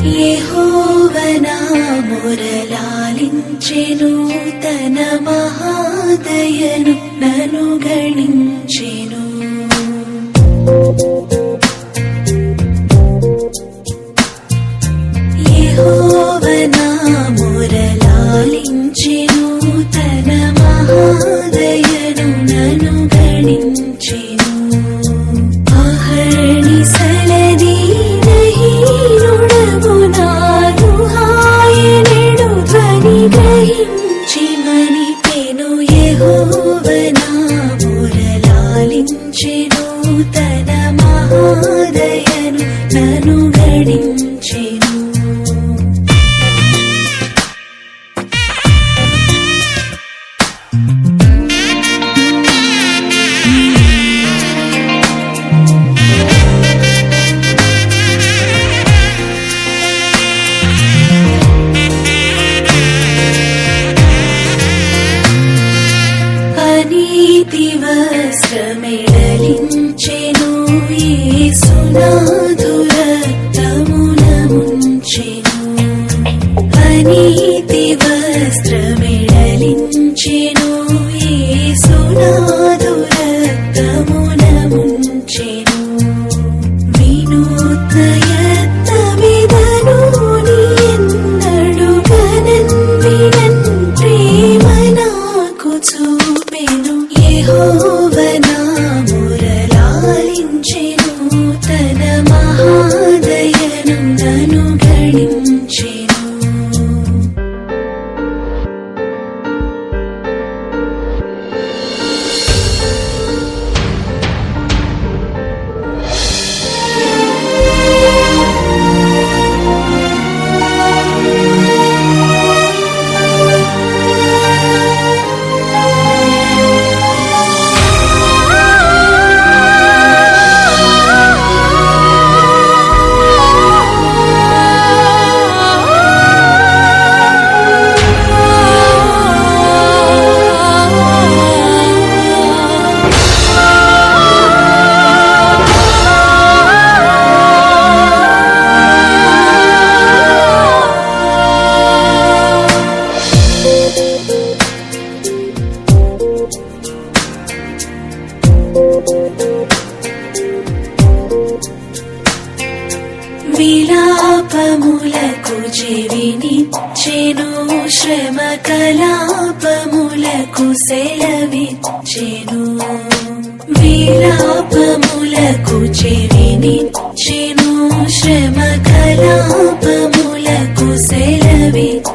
యెహోవా మొరలాలించెను, తన మహాదయను నన్ను గణించెను. యెహోవా మొరలాలించెను, తన మహాదయను నన్ను గణించెను. అహర్నిశలది గ్రహించి మనిపెను. యెహోవా మొరలాలించెను, తన మహాదయను నన్ను గణించెను. నీతి వస్త్రమెడలించెను, యేసునాథు రక్తమున ముంచెను. అనీతి వస్త్రమెడలించెను, యేసునాథు రక్తమున ముంచెను. వినూత్న యత్నమిదను నీ ఎన్నడు గనన్ వినన్ ప్రేమ నాకు చూపెను. యెహోవా మొరలాలించెను, తన మహాదయను నన్ను గణించెను. విలాపములకు చెవినిచ్చెను, శ్రమ కలాపములకు సెలవిచ్చెను. విలాపములకు చెవినిచ్చెను, శ్రమ కలాపములకు సెలవిచ్చెను.